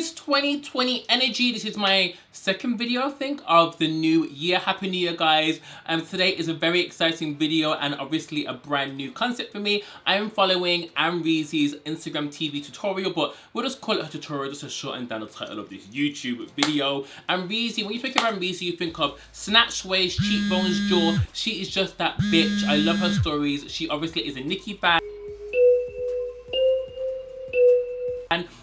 guys, 2020 energy. This is my second video, I think, of the new year. Happy New Year, guys. Today is a very exciting video and obviously a brand new concept for me. I am following Amrezy's Instagram TV tutorial, but we'll just call it a tutorial just to shorten down the title of this YouTube video. Amrezy, when you think of Amrezy, you think of snatched waist, cheekbones, jaw. She is just that bitch. I love her stories. She obviously is a Nicki fan.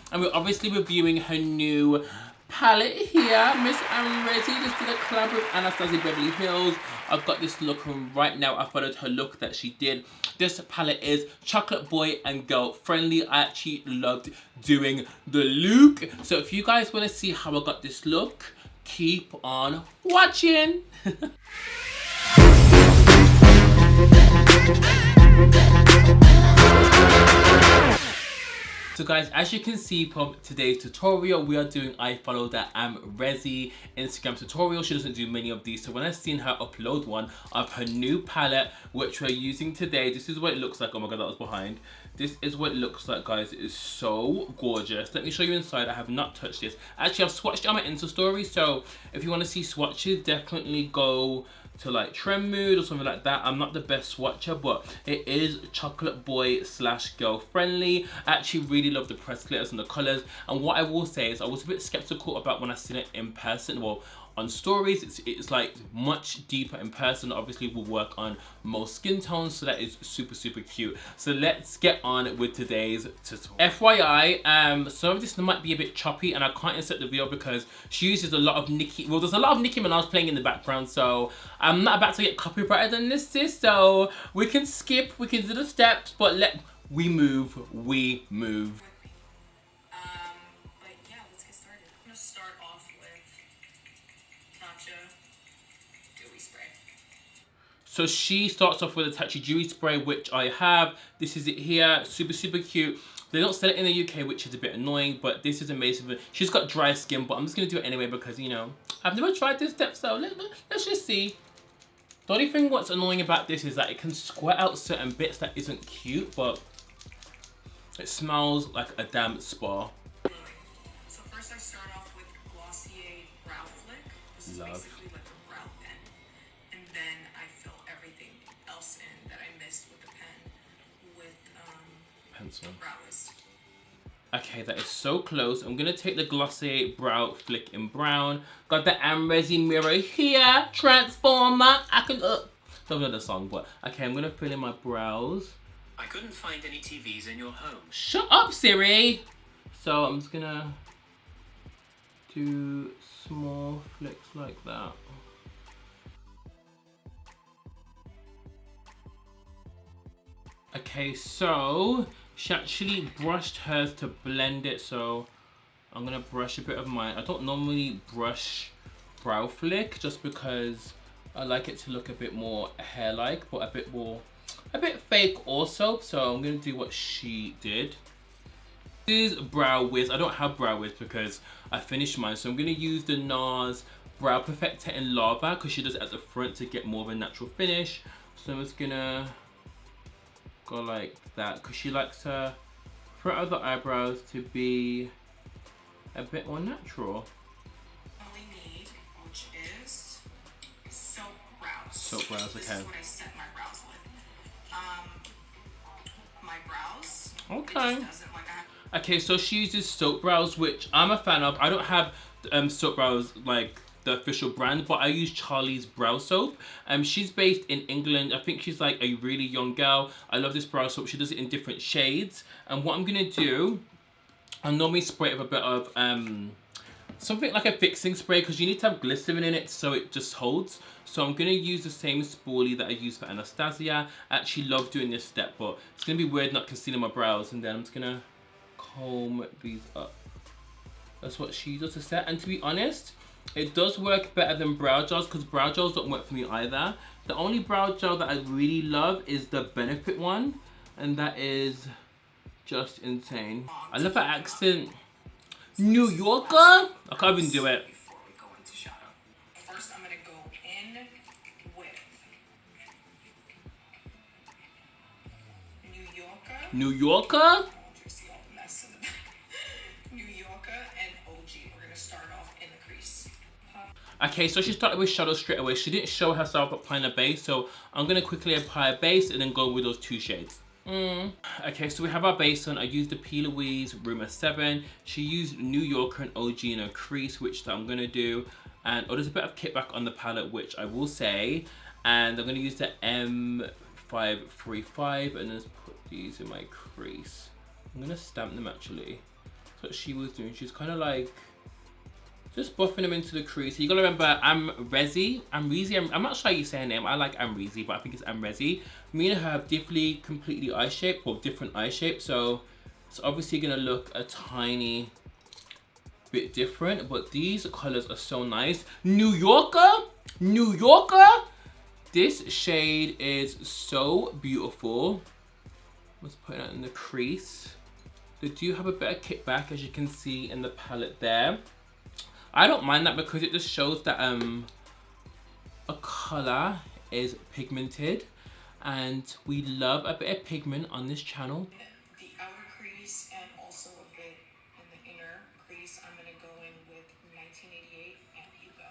And we're obviously reviewing her new palette here. Miss Amrezy just did a collab with Anastasia Beverly Hills. I've got this look on right now. I followed her look that she did. This palette is chocolate boy and girl friendly. I actually loved doing the look. So if you guys want to see how I got this look, keep on watching. So guys, as you can see from today's tutorial, we are doing I follow that Amrezy Instagram tutorial. She doesn't do many of these, so when I've seen her upload one of her new palette, which we're using today, this is what it looks like. Oh my god, that was behind. This is what it looks like, guys. It is so gorgeous. Let me show you inside. I have not touched this. Actually, I've swatched it on my Insta story, so if you want to see swatches, definitely go to like Trend Mood or something like that. I'm not the best swatcher, but it is chocolate boy / girl friendly. I actually really love the pressed glitters and the colors. And what I will say is I was a bit skeptical about when I seen it in person. Well, on stories, it's like much deeper in person. Obviously, we'll work on most skin tones, so that is super cute. So let's get on with today's tutorial. FYI, some of this might be a bit choppy, and I can't insert the video because she uses a lot of Nicki. Well, there's a lot of Nicki Minaj playing in the background, so I'm not about to get copyrighted on this, sis. So we can skip, we can do the steps, but we move. So she starts off with a Tatcha Dewy spray, which I have. This is it here, super cute. They don't sell it in the UK, which is a bit annoying, but this is amazing. She's got dry skin, but I'm just gonna do it anyway because, you know, I've never tried this step, so let's just see. The only thing what's annoying about this is that it can squirt out certain bits that isn't cute, but it smells like a damn spa. So first I start off with Glossier Brow Flick. This is basically like a brow pen. And then I fill everything else in that I missed with the pen with pencil. Brow List. Okay, that is so close. I'm gonna take the Glossier Brow Flick in brown. Got the Amrezy mirror here. Transformer. I can don't know the song, but okay, I'm gonna fill in my brows. I couldn't find any TVs in your home. Shut up, Siri! So I'm just gonna do small flicks like that. Okay, so she actually brushed hers to blend it, so I'm gonna brush a bit of mine. I don't normally brush brow flick just because I like it to look a bit more hair-like, but a bit fake also, so I'm gonna do what she did. This is Brow Wiz. I don't have Brow Wiz because I finished mine, so I'm gonna use the Nars Brow Perfector in Lava because she does it at the front to get more of a natural finish. So I'm just gonna go like that because she likes her front of the eyebrows to be a bit more natural. Only need, which is soap brows. Soap brows, okay. This is what I set my brows with. My brows. Okay. Okay, so she uses soap brows, which I'm a fan of. I don't have soap brows like the official brand, but I use Charley's brow soap. She's based in England. I think she's like a really young girl. I love this brow soap. She does it in different shades. And what I'm gonna do, I normally spray it with a bit of something like a fixing spray because you need to have glycerin in it so it just holds. So I'm gonna use the same spoolie that I used for Anastasia. I actually love doing this step, but it's gonna be weird not concealing my brows, and then I'm just gonna comb these up. That's what she does to set, and to be honest, it does work better than brow gels because brow gels don't work for me either. The only brow gel that I really love is the Benefit one, and that is just insane. I love her accent. New Yorker? I can't even do it. Before we go into shadow. First I'm gonna go in with New Yorker. New Yorker? See all the mess in the New Yorker and OG. We're gonna start off in the crease. Okay, so she started with shadow straight away. She didn't show herself applying a base, so I'm gonna quickly apply a base and then go with those 2 shades. Okay, so we have our base on. I used the P. Louise Rumour 7. She used New Yorker and OG in her crease, which I'm gonna do. And there's a bit of kickback on the palette, which I will say. And I'm gonna use the M535 and just put these in my crease. I'm gonna stamp them actually. That's what she was doing. She's kind of like just buffing them into the crease. You gotta remember Amrezy. I'm not sure how you say her name. I like Amrezy, but I think it's Amrezy. Me and her have completely eye shape, or different eye shapes. So it's obviously gonna look a tiny bit different, but these colors are so nice. New Yorker. This shade is so beautiful. Let's put it in the crease. They do have a bit of kickback, as you can see in the palette there. I don't mind that because it just shows that a color is pigmented, and we love a bit of pigment on this channel. The outer crease and also a bit in the inner crease, I'm gonna go in with 1988 and Huda.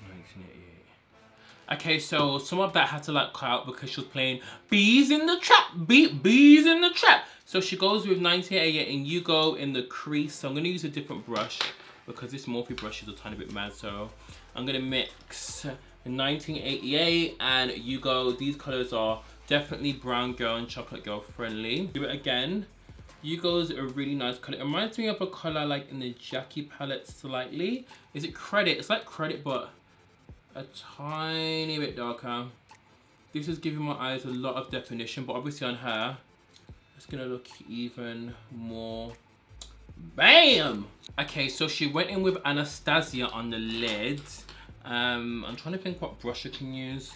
1988. Okay, so some of that had to like cut out because she was playing bees in the trap, bees in the trap. So she goes with 1988 and you go in the crease. So I'm gonna use a different brush because this Morphe brush is a tiny bit mad. So I'm gonna mix 1988 and you go. These colors are definitely brown girl and chocolate girl friendly. Do it again. You go's a really nice color. It reminds me of a color like in the Jackie palette slightly. Is it Credit? It's like Credit, but a tiny bit darker. This is giving my eyes a lot of definition, but obviously on her, it's gonna look even more. Bam! Okay, so she went in with Anastasia on the lid. I'm trying to think what brush I can use.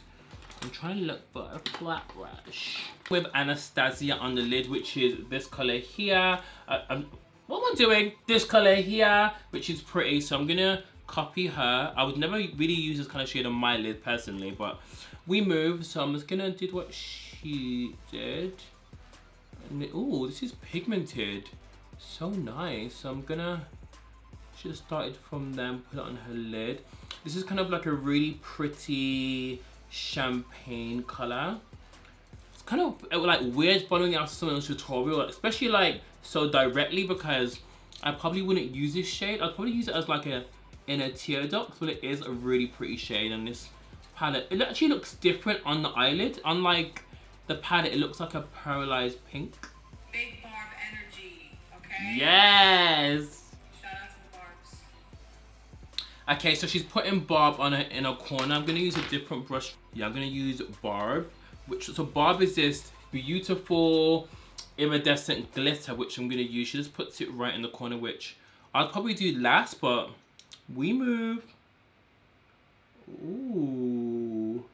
I'm trying to look for a flat brush. With Anastasia on the lid, which is this color here. What am I doing? This color here, which is pretty. So I'm gonna copy her. I would never really use this kind of shade on my lid personally, but we moved. So I'm just gonna do what she did. Oh, this is pigmented. So nice. So I'm gonna, should have started from them, put it on her lid. This is kind of like a really pretty champagne color. It's kind of like weird following out someone's tutorial, especially like so directly, because I probably wouldn't use this shade. I'd probably use it as like a inner tear duct, but it is a really pretty shade on this palette. It actually looks different on the eyelid. Unlike the palette, it looks like a paralyzed pink. Big Barb energy, okay? Yes! Shout out to the Barbs. Okay, so she's putting Barb on her inner corner. I'm gonna use a different brush. Yeah, I'm gonna use Barb. So Barb is this beautiful iridescent glitter, which I'm gonna use. She just puts it right in the corner, which I'll probably do last, but we move. Ooh.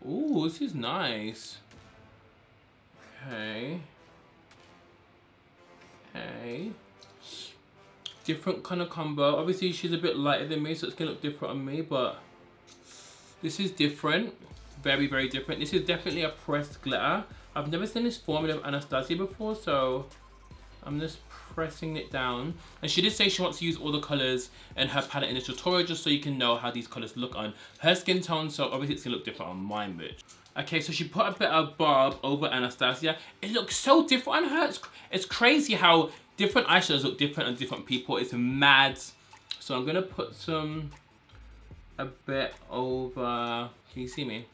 Ooh, this is nice. Okay. Okay. Different kind of combo. Obviously, she's a bit lighter than me, so it's gonna look different on me, but this is different. Very, very different. This is definitely a pressed glitter. I've never seen this formula of Anastasia before, so I'm just pressing it down. And she did say she wants to use all the colors in her palette in this tutorial, just so you can know how these colors look on her skin tone. So obviously it's gonna look different on mine, bitch. Okay, so she put a bit of Barb over Anastasia. It looks so different on her. It's crazy how different eyeshadows look different on different people. It's mad. So I'm gonna put a bit over, can you see me?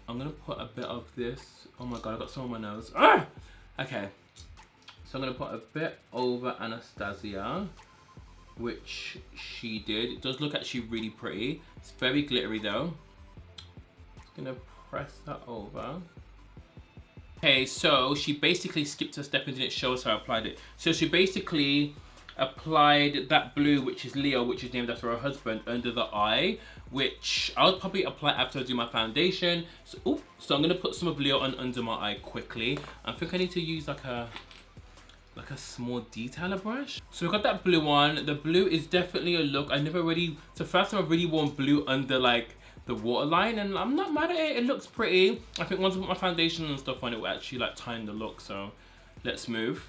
I'm gonna put a bit of this. Oh my God, I got some on my nose. Ah! Okay. So I'm gonna put a bit over Anastasia, which she did. It does look actually really pretty. It's very glittery though. Just gonna press that over. Okay, so she basically skipped a step and didn't show us how I applied it. So she basically applied that blue, which is Leo, which is named after her husband, under the eye, which I'll probably apply after I do my foundation. So I'm gonna put some of Leo on under my eye quickly. I think I need to use like a small detailer brush. So we got that blue on. The blue is definitely a look. It's the first time I've really worn blue under like the waterline, and I'm not mad at it. It looks pretty. I think once I put my foundation and stuff on, it will actually like tie in the look. So let's move.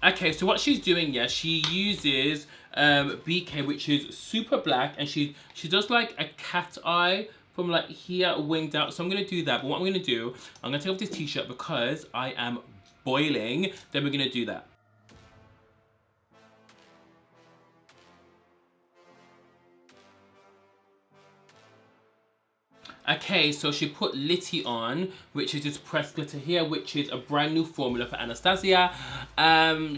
Okay, so what she's doing, yeah, she uses BK, which is super black, and she does like a cat eye from like here winged out. So I'm gonna do that. But what I'm gonna do, I'm gonna take off this t-shirt because I am boiling. Then we're gonna do that. Okay, so she put Litty on, which is this pressed glitter here, which is a brand new formula for Anastasia.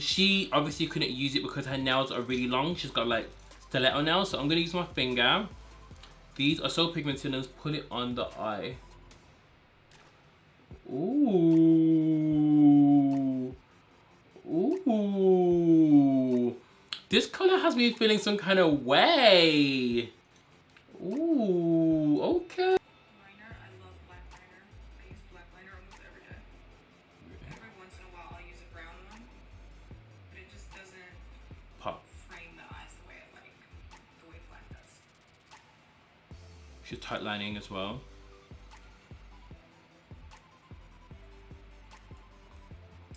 She obviously couldn't use it because her nails are really long. She's got like stiletto nails, so I'm gonna use my finger. These are so pigmented, let's put it on the eye. Ooh. Ooh. This color has me feeling some kind of way. Ooh, okay. Liner, I love black liner. I use black liner almost every day. Every once in a while I'll use a brown one, but it just doesn't Pop. frame the eyes the way I like, the way black does. She's tight lining as well.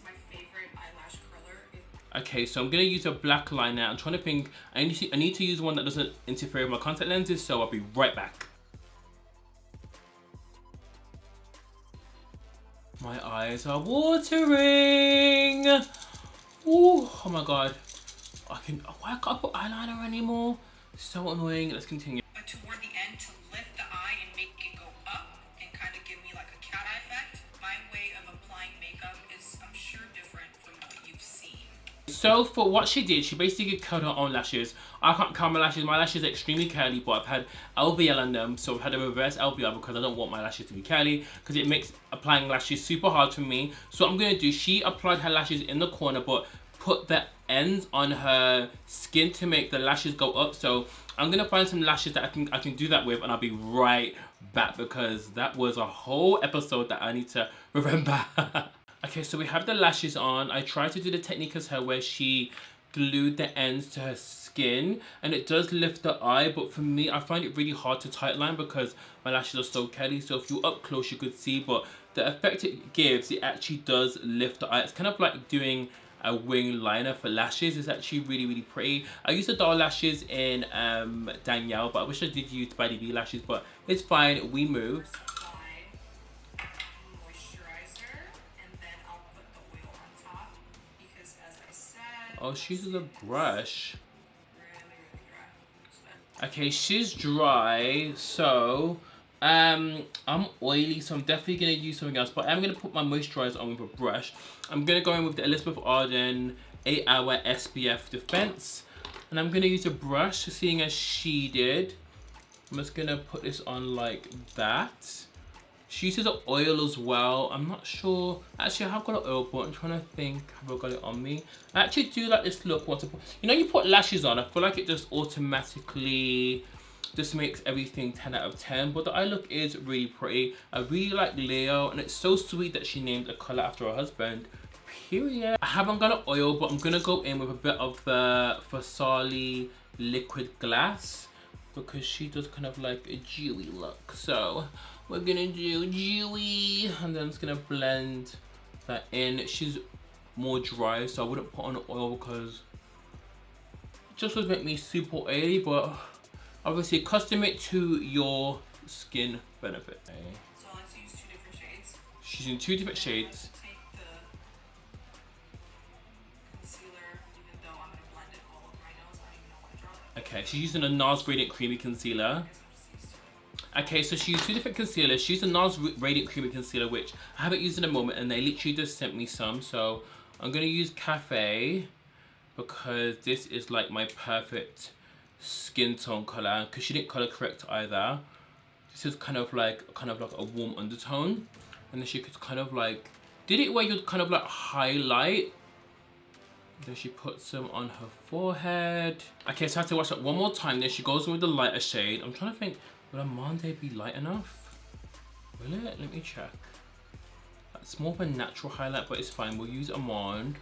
My favorite eyelash curler is... Okay, so I'm gonna use a black liner. I'm trying to think, I need to use one that doesn't interfere with my contact lenses, so I'll be right back. My eyes are watering. Ooh, oh my god. Why can't I put eyeliner anymore? So annoying. Let's continue. But toward the end, to lift the eye and make it go up and kind of give me like a cat eye effect. My way of applying makeup is, I'm sure, different from what you've seen. So for what she did, she basically curled her own lashes. I can't curl my lashes. My lashes are extremely curly, but I've had LVL on them, so I've had a reverse LVL because I don't want my lashes to be curly because it makes applying lashes super hard for me. So what I'm gonna do, she applied her lashes in the corner, but put the ends on her skin to make the lashes go up. So I'm gonna find some lashes that I can do that with, and I'll be right back because that was a whole episode that I need to remember. Okay, so we have the lashes on. I tried to do the technique as her where she glued the ends to her skin and it does lift the eye, but for me, I find it really hard to tight line because my lashes are so curly. So if you're up close, you could see, but the effect it gives, it actually does lift the eye. It's kind of like doing a wing liner for lashes. It's actually really, really pretty. I used the doll lashes in Danielle, but I wish I did use by the V lashes, but it's fine. We move. Oh, she uses a brush. Okay, she's dry, so I'm oily, so I'm definitely gonna use something else, but I'm gonna put my moisturizer on with a brush. I'm gonna go in with the Elizabeth Arden 8-Hour SPF Defense, and I'm gonna use a brush, seeing as she did. I'm just gonna put this on like that. She uses an oil as well. I'm not sure. Actually, I have got an oil, but I'm trying to think. Have I got it on me? I actually do like this look. Once I put, you know, you put lashes on. I feel like it just automatically just makes everything 10 out of 10. But the eye look is really pretty. I really like Leo, and it's so sweet that she named a color after her husband. Period. I haven't got an oil, but I'm gonna go in with a bit of the Charley liquid glass because she does kind of like a dewy look. So we're gonna do dewy, and then I'm just gonna blend that in. She's more dry, so I wouldn't put on oil because it just would make me super oily, but obviously custom it to your skin benefit. So I like to use 2 different shades. She's in 2 different shades. Take the concealer, even though I'm gonna blend it all over my nose. I don't even know what to draw that. Okay, she's using a Nars Radiant Creamy Concealer. Okay, so she used 2 different concealers. She used a Nars Radiant Creamy Concealer, which I haven't used in a moment, and they literally just sent me some. So I'm gonna use Cafe because this is like my perfect skin tone color. Because she didn't color correct either. This is kind of like a warm undertone, and then she could kind of like did it where you'd kind of like highlight. Then she puts some on her forehead. Okay, so I have to watch that one more time. Then she goes in with the lighter shade. I'm trying to think. Will Amanade be light enough? Will it? Let me check. It's more of a natural highlight, but it's fine. We'll use Amande.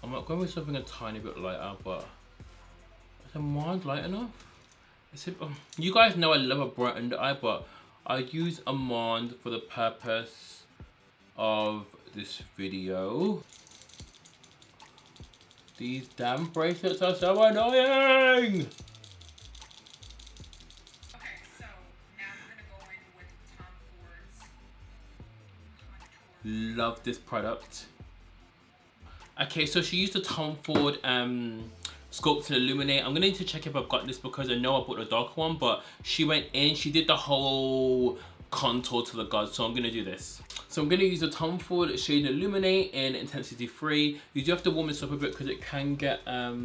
I'm not going with something a tiny bit lighter, but is Amande light enough? You guys know I love a bright under eye, but I use Amande for the purpose of this video. These damn bracelets are so annoying. Okay, so now we're gonna go in with Tom Ford's contour. Love this product. Okay, so she used the Tom Ford Sculpt and Illuminate. I'm gonna need to check if I've got this because I know I bought the dark one, but she went in, she did the whole contour to the gods, so I'm gonna do this. So I'm gonna use the Tom Ford shade Illuminate in Intensity 3. You do have to warm this up a bit because it can get a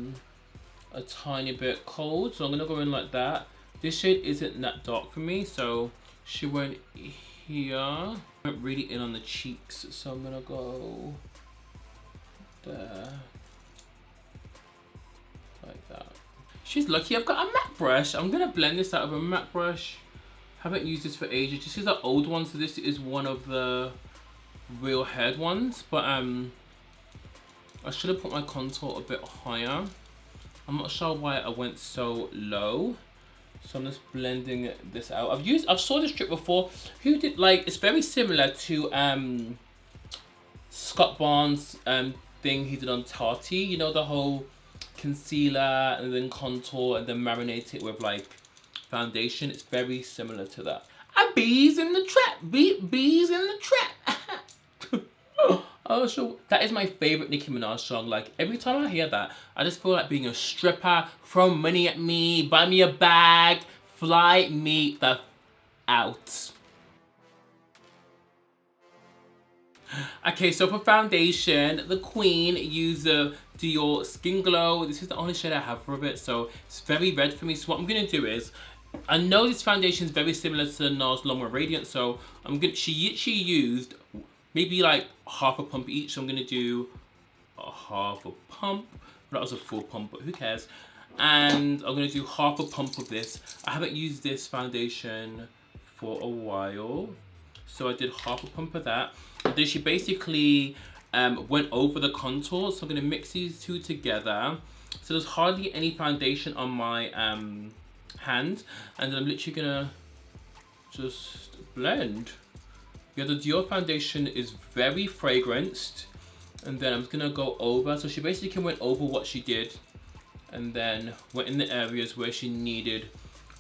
tiny bit cold, so I'm gonna go in like that. This shade isn't that dark for me, so she went here. I went really in on the cheeks, so I'm gonna go there, like that. She's lucky I've got a MAC brush. I'm gonna blend this out of a MAC brush. Haven't used this for ages. This is the old one, so this is one of the real head ones, but I should have put my contour a bit higher. I'm not sure why I went so low, so I'm just blending this out. I've saw this trick before. Who did, like, it's very similar to Scott Barnes thing he did on Tati, you know, the whole concealer and then contour and then marinate it with like foundation. It's very similar to that. Bees in the trap, bees in the trap. Oh, so that is my favorite Nicki Minaj song. Like, every time I hear that, I just feel like being a stripper. Throw money at me, buy me a bag, fly me the out. Okay, so for foundation, the queen used the Dior Skin Glow. This is the only shade I have for it, so it's very red for me. So what I'm gonna do is, I know this foundation is very similar to the Nars Longwear Radiant, so she used maybe like half a pump each. So I'm gonna do a half a pump. That was a full pump, but who cares? And I'm gonna do half a pump of this. I haven't used this foundation for a while, so I did half a pump of that. And then she basically went over the contour, so I'm gonna mix these two together. So there's hardly any foundation on my hand, and then I'm literally gonna just blend. Yeah, the Dior foundation is very fragranced, and then I'm just gonna go over. So she basically went over what she did, and then went in the areas where she needed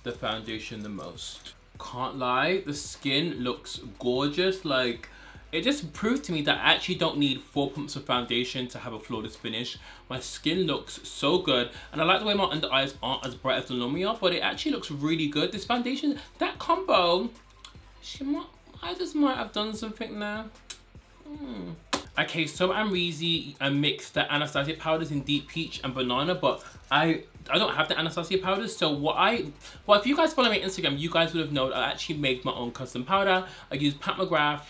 the foundation the most. Can't lie, the skin looks gorgeous. Like, it just proved to me that I actually don't need 4 pumps of foundation to have a flawless finish. My skin looks so good, and I like the way my under eyes aren't as bright as the normally are, but it actually looks really good. This foundation, that combo, I just might have done something there. Okay, so Amrezy, I mixed the Anastasia powders in Deep Peach and Banana, but I don't have the Anastasia powders, so well, if you guys follow me on Instagram, you guys would have known I actually made my own custom powder. I used Pat McGrath,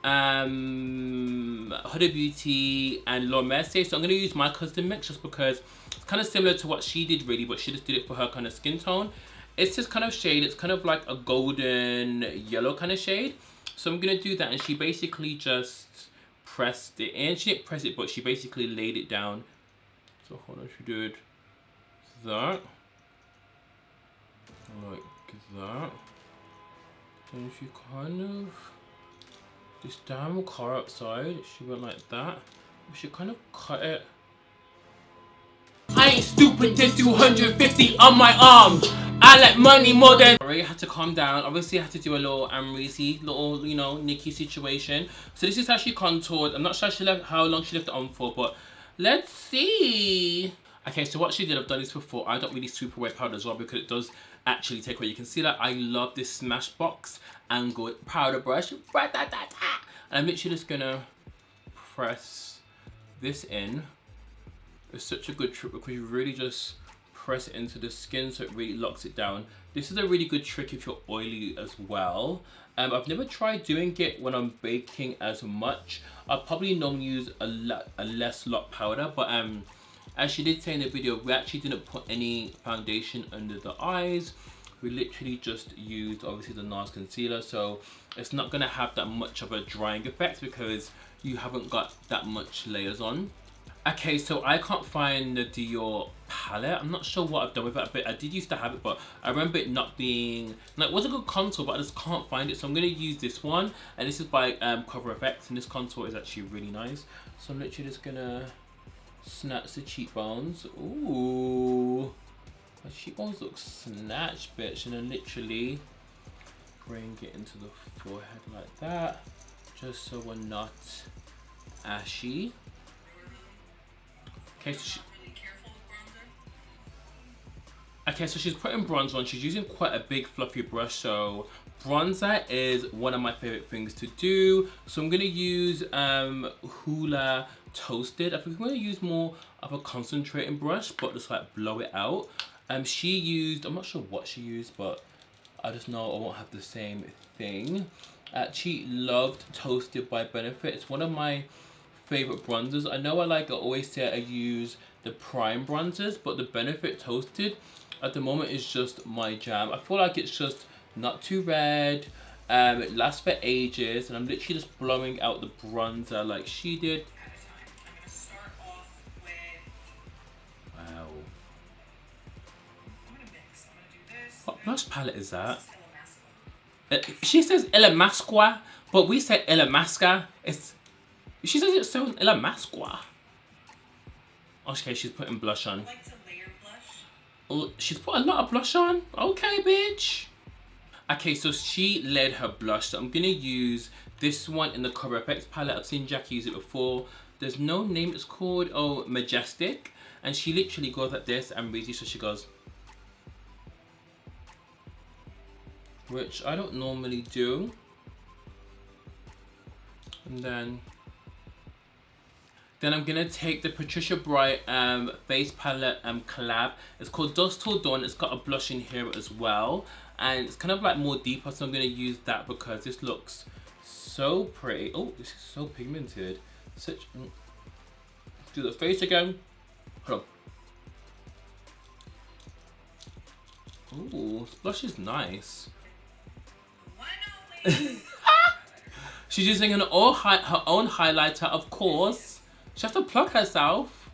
Huda Beauty, and Mercier. So I'm going to use my custom mix just because it's kind of similar to what she did really, but she just did it for her kind of skin tone. It's this kind of shade, it's kind of like a golden yellow kind of shade. So I'm going to do that, and she basically just pressed it in. She didn't press it, but she basically laid it down. So hold on, she did that, like that. And she kind of, this damn car outside, she went like that. She kind of cut it. I ain't stupid to 250 on my arm. I like money more than. I had to calm down. Obviously, I had to do a little Amrezy, little, you know, Nicki situation. So this is how she contoured. I'm not sure how long she left it on for, but let's see. Okay, so what she did, I've done this before. I don't really super wear powder as well because it does actually take away. You can see that I love this Smashbox angled powder brush. And I'm literally just gonna press this in. It's such a good trick because you really just press it into the skin so it really locks it down. This is a really good trick if you're oily as well. I've never tried doing it when I'm baking as much. I'll probably normally use a less lock powder, but as she did say in the video, we actually didn't put any foundation under the eyes. We literally just used obviously the Nars concealer, so it's not gonna have that much of a drying effect because you haven't got that much layers on. Okay, so I can't find the Dior palette. I'm not sure what I've done with it, but I did used to have it, but I remember it not being, like, it was a good contour, but I just can't find it. So I'm gonna use this one, and this is by Cover FX, and this contour is actually really nice. So I'm literally just gonna Snatch the cheekbones. Ooh. My cheekbones look snatched, bitch. And then literally bring it into the forehead like that. Just so we're not ashy. Okay, so she's putting bronzer on. She's using quite a big fluffy brush, so bronzer is one of my favorite things to do. So I'm gonna use Huda Toasted. I think I'm gonna use more of a concentrating brush, but just like blow it out. She used, I'm not sure what she used, but I just know I won't have the same thing. She loved Toasted by Benefit. It's one of my favorite bronzers. I know I always say I use the prime bronzers, but the Benefit Toasted at the moment is just my jam. I feel like it's just not too red. It lasts for ages, and I'm literally just blowing out the bronzer like she did. I'm gonna start off with. Wow. I'm gonna mix. I'm gonna do this. What blush palette is that? This is She says Ilamasqua, but we say Ilamasca. She says it's so Ilamasqua. Okay, she's putting blush on. I like to layer blush. Oh, she's put a lot of blush on. Okay, bitch. Okay, so she laid her blush. So I'm gonna use this one in the Color FX palette. I've seen Jackie use it before. There's no name it's called. Oh, Majestic. And she literally goes like this and really, so she goes. Which I don't normally do. And then I'm gonna take the Patricia Bright face palette collab. It's called Dusk Till Dawn. It's got a blush in here as well, and it's kind of like more deeper. So I'm gonna use that because this looks so pretty. Oh, this is so pigmented. Let's do the face again. Hold on. Ooh, this blush is nice. She's using her own highlighter, of course. She has to plug herself.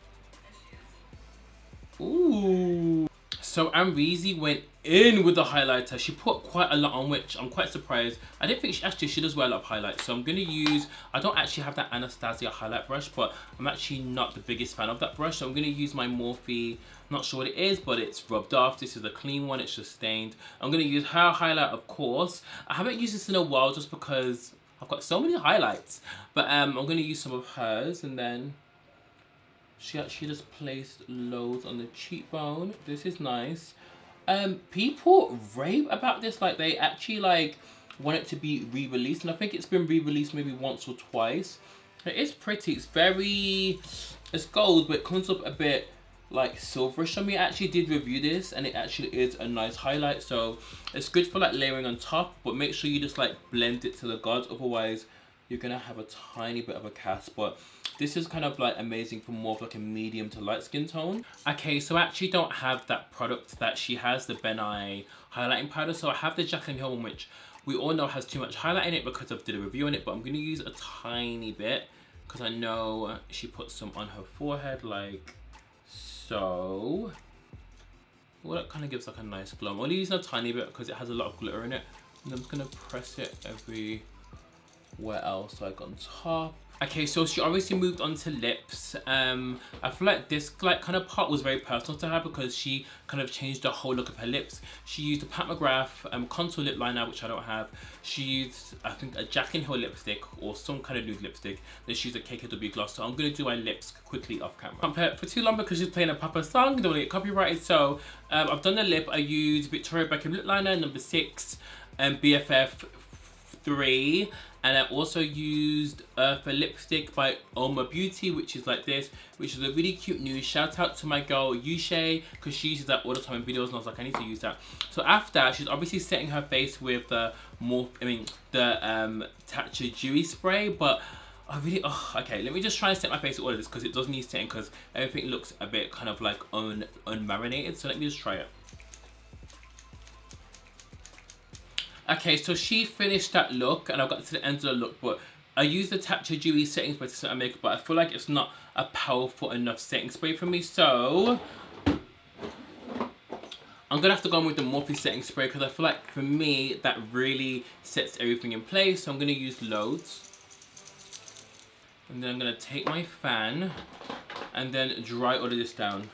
Ooh. So Amrezy went in with the highlighter. She put quite a lot on, which I'm quite surprised. I didn't think she does wear a lot of highlights. So I'm gonna use, I don't actually have that Anastasia highlight brush, but I'm actually not the biggest fan of that brush. So I'm gonna use my Morphe, I'm not sure what it is, but it's rubbed off. This is a clean one, it's just stained. I'm gonna use her highlight, of course. I haven't used this in a while just because I've got so many highlights. But I'm gonna use some of hers, and then she actually just placed loads on the cheekbone. This is nice. People rave about this, like they actually like want it to be re-released, and I think it's been re-released maybe once or twice. It is pretty. It's gold, but it comes up a bit like silverish on me. I actually did review this, and it actually is a nice highlight, so it's good for like layering on top, but make sure you just like blend it to the gods, otherwise you're gonna have a tiny bit of a cast. But this is kind of like amazing for more of like a medium to light skin tone. Okay, so I actually don't have that product that she has, the Ben Eye highlighting powder. So I have the Jaclyn Hill one, which we all know has too much highlight in it because I did a review on it, but I'm gonna use a tiny bit because I know she put some on her forehead like so. Well, that kind of gives like a nice glow. I'm only using a tiny bit because it has a lot of glitter in it. And I'm just gonna press it everywhere else, like on top. Okay, so she obviously moved on to lips. I feel like this like kind of part was very personal to her because she kind of changed the whole look of her lips. She used a Pat McGrath contour lip liner, which I don't have. She used, I think, a Jaclyn Hill lipstick or some kind of nude lipstick. Then she used a KKW gloss. So I'm gonna do my lips quickly off camera. Compare for too long because she's playing a proper song. Don't want to get copyrighted. So I've done the lip. I used Victoria Beckham lip liner number 6 and BFF 3. And I also used Eartha lipstick by Uoma Beauty, which is like this, which is a really cute nude. Shout out to my girl Yushay, because she uses that all the time in videos, and I was like, I need to use that. So after, she's obviously setting her face with the Tatcha Dewy spray, but I really, okay, let me just try and set my face with all of this, because it does need setting, because everything looks a bit kind of like unmarinated. So let me just try it. Okay, so she finished that look, and I got to the end of the look, but I used the Tatcha Dewy setting spray to set my makeup, but I feel like it's not a powerful enough setting spray for me, so I'm gonna have to go in with the Morphe setting spray, because I feel like for me, that really sets everything in place, so I'm gonna use loads. And then I'm gonna take my fan, and then dry all of this down.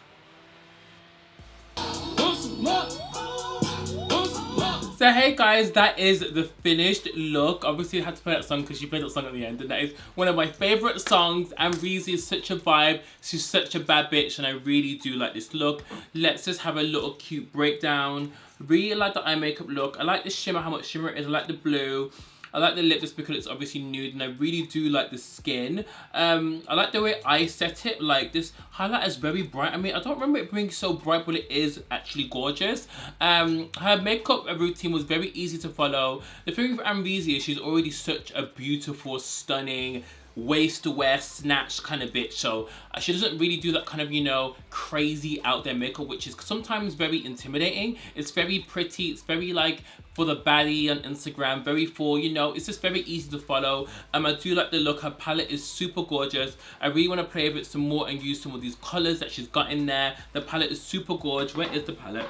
So hey guys, that is the finished look. Obviously I had to play that song because she played that song at the end, and that is one of my favourite songs. Amrezy is such a vibe, she's such a bad bitch, and I really do like this look. Let's just have a little cute breakdown. Really like the eye makeup look. I like the shimmer, how much shimmer it is. I like the blue. I like the lip just because it's obviously nude, and I really do like the skin. I like the way I set it. Like, this highlight is very bright. I mean, I don't remember it being so bright, but it is actually gorgeous. Her makeup routine was very easy to follow. The thing with Amrezy is she's already such a beautiful, stunning, waist-to-wear snatch kind of bitch, so she doesn't really do that kind of, you know, crazy out there makeup, which is sometimes very intimidating. It's very pretty, it's very like for the baddie on Instagram, very for, you know, it's just very easy to follow. I do like the look. Her palette is super gorgeous. I really want to play with it some more and use some of these colors that she's got in there. The palette is super gorgeous. Where is the palette?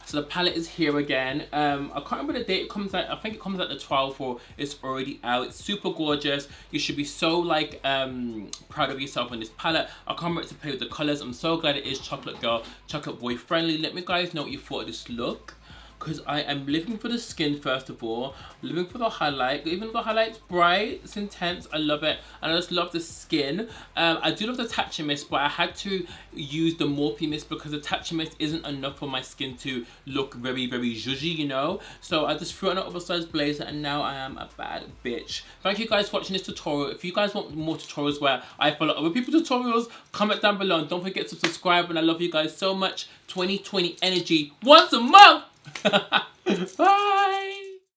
So the palette is here again. I can't remember the date it comes out. I think it comes out the 12th, or it's already out. It's super gorgeous. You should be so like proud of yourself on this palette. I can't wait to play with the colors. I'm so glad it is chocolate girl, chocolate boy friendly. Let me guys know what you thought of this look, because I am living for the skin first of all, living for the highlight. Even though the highlight's bright, it's intense, I love it, and I just love the skin. I do love the Tatcha mist, but I had to use the Morphe mist because the Tatcha mist isn't enough for my skin to look very, very zhuzhy, you know? So I just threw on an oversized blazer, and now I am a bad bitch. Thank you guys for watching this tutorial. If you guys want more tutorials where I follow other people's tutorials, comment down below, and don't forget to subscribe, and I love you guys so much. 2020 energy once a month! Bye!